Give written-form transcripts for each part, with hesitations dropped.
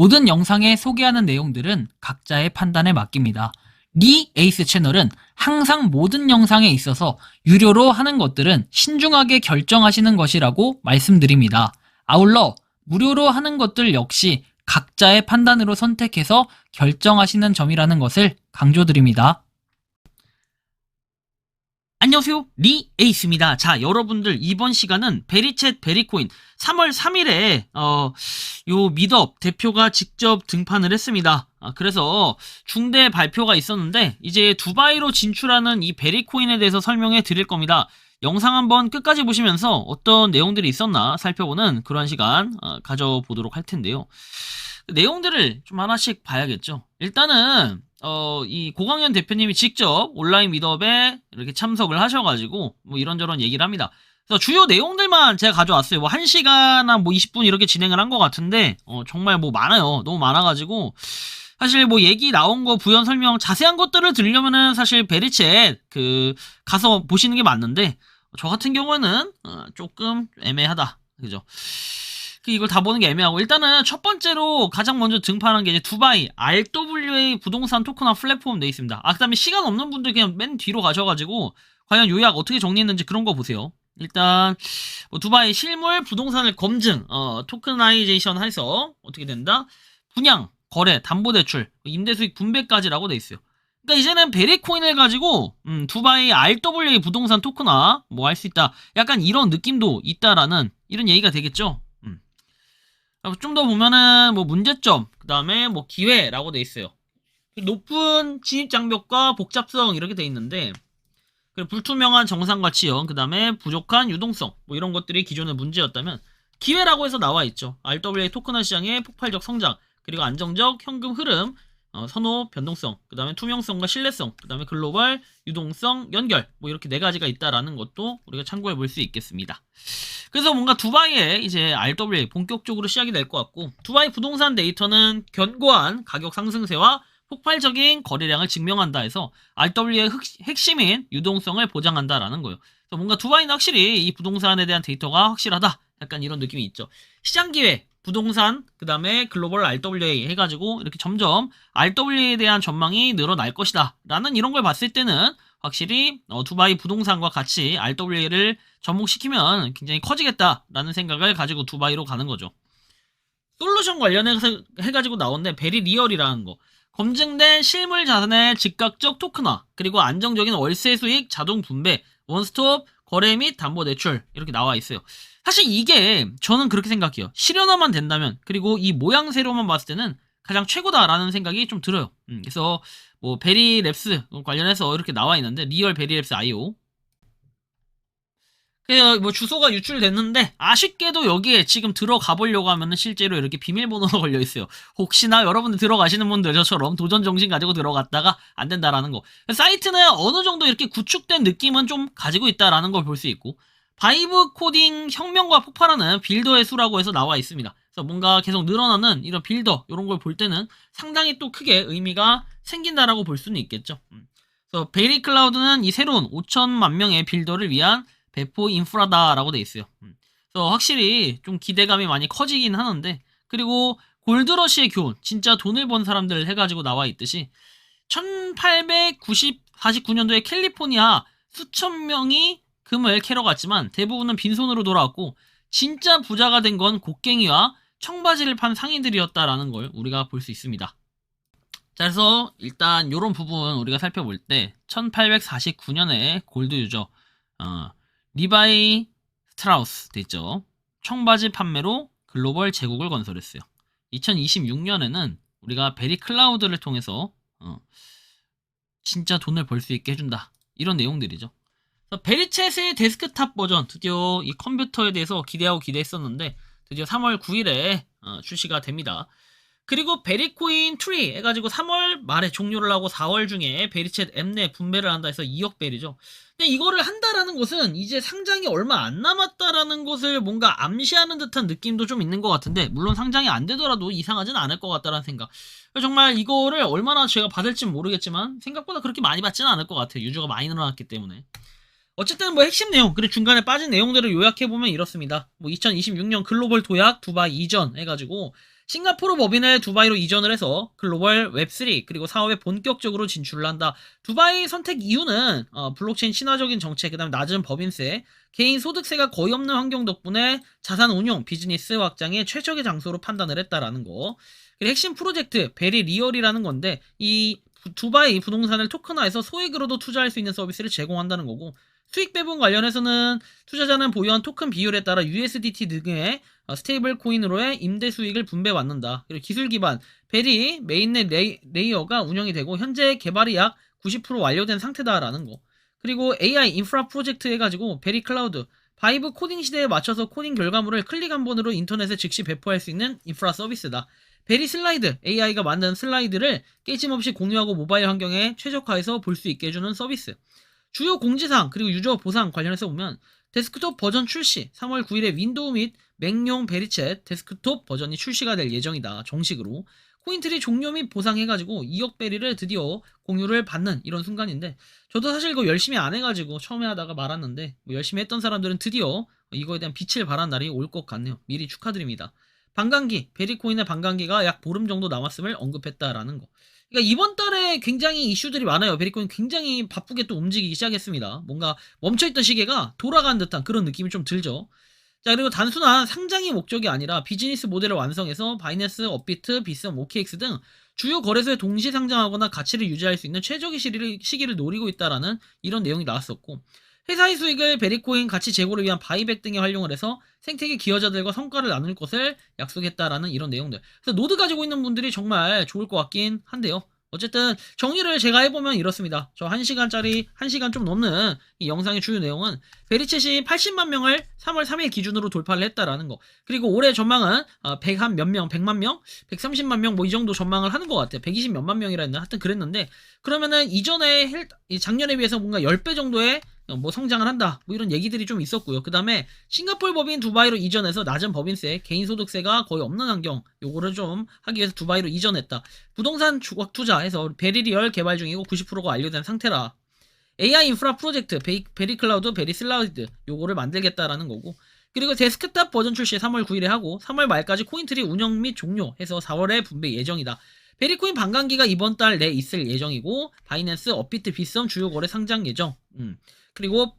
모든 영상에 소개하는 내용들은 각자의 판단에 맡깁니다. 리 에이스 채널은 항상 모든 영상에 있어서 유료로 하는 것들은 신중하게 결정하시는 것이라고 말씀드립니다. 아울러 무료로 하는 것들 역시 각자의 판단으로 선택해서 결정하시는 점이라는 것을 강조드립니다. 안녕하세요, 리 에이스입니다. 자, 여러분들 이번 시간은 베리챗 베리코인 3월 3일에 요 미드업 대표가 직접 등판을 했습니다. 그래서 중대 발표가 있었는데 이제 두바이로 진출하는 이 베리코인에 대해서 설명해 드릴 겁니다. 영상 한번 끝까지 보시면서 어떤 내용들이 있었나 살펴보는 그런 시간 가져보도록 할 텐데요. 내용들을 좀 하나씩 봐야겠죠. 일단은 이 고광현 대표님이 직접 온라인 미드업에 이렇게 참석을 하셔가지고 뭐 이런저런 얘기를 합니다. 그래서 주요 내용들만 제가 가져왔어요. 뭐 1시간 한 뭐 20분 이렇게 진행을 한 것 같은데 정말 뭐 많아요. 너무 많아가지고 사실 뭐 얘기 나온 거 부연 설명 자세한 것들을 들으려면은 사실 베리챗 가서 보시는 게 맞는데 저 같은 경우는 조금 애매하다. 그죠? 이걸 다 보는 게 애매하고 일단은 첫 번째로 가장 먼저 등판한 게 이제 두바이 RWA 부동산 토큰화 플랫폼 돼 있습니다. 그 다음에 시간 없는 분들 그냥 맨 뒤로 가셔가지고 과연 요약 어떻게 정리했는지 그런 거 보세요. 일단 뭐 두바이 실물 부동산을 검증 토큰나이제이션 해서 어떻게 된다? 분양, 거래, 담보대출, 임대수익 분배까지라고 돼 있어요. 그러니까 이제는 베리코인을 가지고 두바이 RWA 부동산 토큰화 뭐 할 수 있다. 약간 이런 느낌도 있다라는 이런 얘기가 되겠죠. 좀 더 보면은 뭐 문제점, 그 다음에 뭐 기회라고 돼 있어요. 높은 진입 장벽과 복잡성 이렇게 돼 있는데 그리고 불투명한 정상과 치형, 그 다음에 부족한 유동성 뭐 이런 것들이 기존의 문제였다면 기회라고 해서 나와 있죠. RWA 토큰화 시장의 폭발적 성장, 그리고 안정적 현금 흐름, 선호 변동성, 그 다음에 투명성과 신뢰성, 그 다음에 글로벌 유동성 연결 뭐 이렇게 네 가지가 있다라는 것도 우리가 참고해 볼 수 있겠습니다. 그래서 뭔가 두바이에 이제 RWA 본격적으로 시작이 될 것 같고 두바이 부동산 데이터는 견고한 가격 상승세와 폭발적인 거래량을 증명한다 해서 RWA의 핵심인 유동성을 보장한다라는 거예요. 그래서 뭔가 두바이는 확실히 이 부동산에 대한 데이터가 확실하다. 약간 이런 느낌이 있죠. 시장 기회, 부동산, 그 다음에 글로벌 RWA 해가지고 이렇게 점점 RWA에 대한 전망이 늘어날 것이다. 라는 이런 걸 봤을 때는 확실히 두바이 부동산과 같이 RWA를 접목시키면 굉장히 커지겠다라는 생각을 가지고 두바이로 가는 거죠. 솔루션 관련해서 해가지고 나온데 베리리얼이라는 거. 검증된 실물 자산의 즉각적 토큰화, 그리고 안정적인 월세 수익 자동 분배, 원스톱 거래 및 담보대출 이렇게 나와 있어요. 사실 이게 저는 그렇게 생각해요. 실현화만 된다면, 그리고 이 모양새로만 봤을 때는 가장 최고다라는 생각이 좀 들어요. 그래서 뭐 베리랩스 관련해서 이렇게 나와 있는데 리얼 베리랩스 IO 뭐 주소가 유출됐는데 아쉽게도 여기에 지금 들어가 보려고 하면은 실제로 이렇게 비밀번호가 걸려 있어요. 혹시나 여러분들 들어가시는 분들 저처럼 도전 정신 가지고 들어갔다가 안 된다라는 거. 사이트는 어느 정도 이렇게 구축된 느낌은 좀 가지고 있다라는 걸 볼 수 있고 바이브 코딩 혁명과 폭발하는 빌더의 수라고 해서 나와 있습니다. 그래서 뭔가 계속 늘어나는 이런 빌더 이런 걸 볼 때는 상당히 또 크게 의미가 생긴다라고 볼 수는 있겠죠. 그래서 베리 클라우드는 이 새로운 5천만 명의 빌더를 위한 배포 인프라다라고 돼 있어요. 그래서 확실히 좀 기대감이 많이 커지긴 하는데 그리고 골드러시의 교훈, 진짜 돈을 번 사람들 해가지고 나와 있듯이 1849년도에 캘리포니아 수천 명이 금을 캐러 갔지만 대부분은 빈손으로 돌아왔고 진짜 부자가 된 건 곡괭이와 청바지를 판 상인들이었다라는 걸 우리가 볼 수 있습니다. 자, 그래서 일단 이런 부분 우리가 살펴볼 때 1849년에 골드 유저 리바이 스트라우스 됐죠. 청바지 판매로 글로벌 제국을 건설했어요. 2026년에는 우리가 베리 클라우드를 통해서 진짜 돈을 벌 수 있게 해준다. 이런 내용들이죠. 베리챗의 데스크탑 버전 드디어 이 컴퓨터에 대해서 기대하고 기대했었는데 드디어 3월 9일에 출시가 됩니다. 그리고 베리코인 트리 해가지고 3월 말에 종료를 하고 4월 중에 베리챗 앱 내 분배를 한다 해서 2억 벨이죠. 근데 이거를 한다라는 것은 이제 상장이 얼마 안 남았다라는 것을 뭔가 암시하는 듯한 느낌도 좀 있는 것 같은데 물론 상장이 안 되더라도 이상하진 않을 것 같다라는 생각. 정말 이거를 얼마나 제가 받을진 모르겠지만 생각보다 그렇게 많이 받지는 않을 것 같아요. 유저가 많이 늘어났기 때문에. 어쨌든 뭐 핵심 내용, 그리고 중간에 빠진 내용들을 요약해보면 이렇습니다. 뭐 2026년 글로벌 도약 두바이 이전 해가지고 싱가포르 법인을 두바이로 이전을 해서 글로벌 웹3 그리고 사업에 본격적으로 진출을 한다. 두바이 선택 이유는 블록체인 친화적인 정책, 그다음 낮은 법인세, 개인 소득세가 거의 없는 환경 덕분에 자산 운용, 비즈니스 확장의 최적의 장소로 판단을 했다라는 거. 그리고 핵심 프로젝트 베리 리얼이라는 건데 이 두바이 부동산을 토큰화해서 소액으로도 투자할 수 있는 서비스를 제공한다는 거고, 수익 배분 관련해서는 투자자는 보유한 토큰 비율에 따라 USDT 등의 스테이블 코인으로의 임대 수익을 분배받는다. 그리고 기술 기반 베리 메인넷 레이어가 운영이 되고 현재 개발이 약 90% 완료된 상태다라는 거. 그리고 AI 인프라 프로젝트 해가지고 베리 클라우드 바이브 코딩 시대에 맞춰서 코딩 결과물을 클릭 한 번으로 인터넷에 즉시 배포할 수 있는 인프라 서비스다. 베리 슬라이드 AI가 만든 슬라이드를 깨짐없이 공유하고 모바일 환경에 최적화해서 볼 수 있게 해주는 서비스. 주요 공지사항 그리고 유저 보상 관련해서 보면 데스크톱 버전 출시 3월 9일에 윈도우 및 맥용 베리챗 데스크톱 버전이 출시가 될 예정이다. 정식으로 코인트리 종료 및 보상해가지고 2억 베리를 드디어 공유를 받는 이런 순간인데, 저도 사실 이거 열심히 안 해가지고 처음에 하다가 말았는데 뭐 열심히 했던 사람들은 드디어 이거에 대한 빛을 발한 날이 올 것 같네요. 미리 축하드립니다. 반감기 베리코인의 반감기가 약 보름 정도 남았음을 언급했다라는 거. 그러니까 이번 달에 굉장히 이슈들이 많아요. 베리코인 굉장히 바쁘게 또 움직이기 시작했습니다. 뭔가 멈춰있던 시계가 돌아간 듯한 그런 느낌이 좀 들죠. 자, 그리고 단순한 상장이 목적이 아니라 비즈니스 모델을 완성해서 바이낸스, 업비트, 비썸, OKX 등 주요 거래소에 동시 상장하거나 가치를 유지할 수 있는 최적의 시기를 노리고 있다라는 이런 내용이 나왔었고, 회사의 수익을 베리코인 가치 제고를 위한 바이백 등에 활용을 해서 생태계 기여자들과 성과를 나눌 것을 약속했다라는 이런 내용들. 그래서 노드 가지고 있는 분들이 정말 좋을 것 같긴 한데요. 어쨌든 정리를 제가 해보면 이렇습니다. 저 1시간짜리 1시간 좀 넘는 이 영상의 주요 내용은 베리챗이 80만 명을 3월 3일 기준으로 돌파를 했다라는 거. 그리고 올해 전망은 100한 몇 명, 100만 명, 130만 명 뭐 이 정도 전망을 하는 것 같아요. 120 몇만 명이라 했나? 하여튼 그랬는데, 그러면은 이전에 작년에 비해서 뭔가 10배 정도의 뭐 성장을 한다 뭐 이런 얘기들이 좀 있었고요. 그 다음에 싱가포르 법인 두바이로 이전해서 낮은 법인세, 개인소득세가 거의 없는 환경 요거를 좀 하기 위해서 두바이로 이전했다. 부동산 주거 투자해서 베리리얼 개발 중이고 90%가 완료된 상태라. AI 인프라 프로젝트 베리 클라우드, 베리 슬라이드 요거를 만들겠다라는 거고, 그리고 데스크탑 버전 출시 3월 9일에 하고 3월 말까지 코인트리 운영 및 종료해서 4월에 분배 예정이다. 베리코인 반감기가 이번 달 내 있을 예정이고, 바이낸스, 업비트, 비썸 주요 거래 상장 예정. 그리고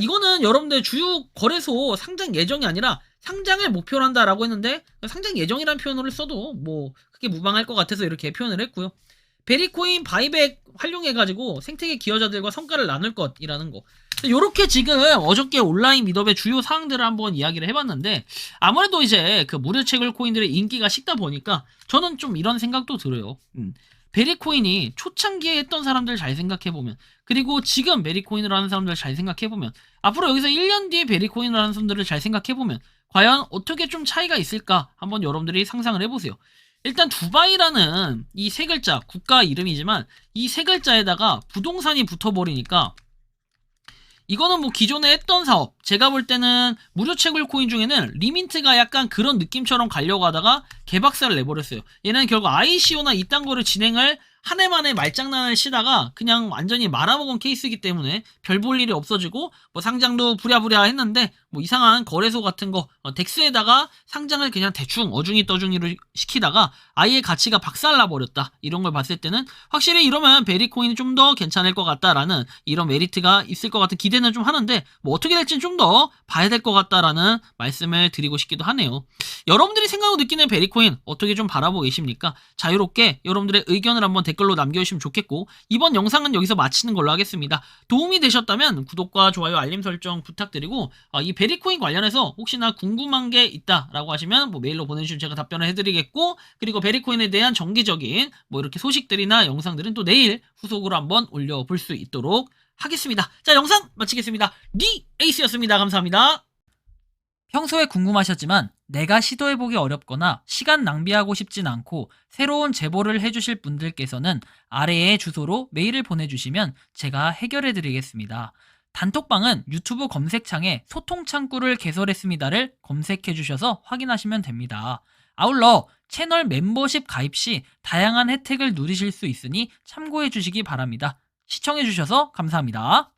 이거는 여러분들 주요 거래소 상장 예정이 아니라 상장을 목표로 한다라고 했는데, 상장 예정이라는 표현을 써도 뭐 크게 무방할 것 같아서 이렇게 표현을 했고요. 베리코인 바이백 활용해가지고 생태계 기여자들과 성과를 나눌 것이라는 거. 요렇게 지금 어저께 온라인 미더의 주요 사항들을 한번 이야기를 해봤는데, 아무래도 이제 그 무료 채굴 코인들의 인기가 식다 보니까 저는 좀 이런 생각도 들어요. 베리코인이 초창기에 했던 사람들 잘 생각해보면, 그리고 지금 베리코인을 하는 사람들 잘 생각해보면, 앞으로 여기서 1년 뒤에 베리코인을 하는 사람들을 잘 생각해보면 과연 어떻게 좀 차이가 있을까 한번 여러분들이 상상을 해보세요. 일단 두바이라는 이 세 글자, 국가 이름이지만 이 세 글자에다가 부동산이 붙어버리니까 이거는 뭐 기존에 했던 사업, 제가 볼 때는 무료 채굴 코인 중에는 리민트가 약간 그런 느낌처럼 가려고 하다가 개박살을 내버렸어요. 얘는 결국 ICO나 이딴 거를 진행을 한 해 만에 말장난을 치다가 그냥 완전히 말아먹은 케이스이기 때문에 별 볼 일이 없어지고, 뭐 상장도 부랴부랴 했는데 뭐 이상한 거래소 같은 거 덱스에다가 상장을 그냥 대충 어중이 떠중이로 시키다가 아예 가치가 박살나 버렸다. 이런 걸 봤을 때는 확실히 이러면 베리코인이 좀 더 괜찮을 것 같다라는 이런 메리트가 있을 것 같은 기대는 좀 하는데, 뭐 어떻게 될지는 좀 더 봐야 될 것 같다라는 말씀을 드리고 싶기도 하네요. 여러분들이 생각하고 느끼는 베리코인 어떻게 좀 바라보고 계십니까? 자유롭게 여러분들의 의견을 한번 댓글로 남겨주시면 좋겠고, 이번 영상은 여기서 마치는 걸로 하겠습니다. 도움이 되셨다면 구독과 좋아요, 알림 설정 부탁드리고, 이 베리코인 관련해서 혹시나 궁금한 게 있다라고 하시면 뭐 메일로 보내주시면 제가 답변을 해드리겠고, 그리고 베리코인에 대한 정기적인 뭐 이렇게 소식들이나 영상들은 또 내일 후속으로 한번 올려볼 수 있도록 하겠습니다. 자, 영상 마치겠습니다. 니 에이스였습니다. 감사합니다. 평소에 궁금하셨지만 내가 시도해보기 어렵거나 시간 낭비하고 싶진 않고 새로운 제보를 해주실 분들께서는 아래의 주소로 메일을 보내주시면 제가 해결해드리겠습니다. 단톡방은 유튜브 검색창에 소통창구를 개설했습니다를 검색해주셔서 확인하시면 됩니다. 아울러 채널 멤버십 가입 시 다양한 혜택을 누리실 수 있으니 참고해주시기 바랍니다. 시청해주셔서 감사합니다.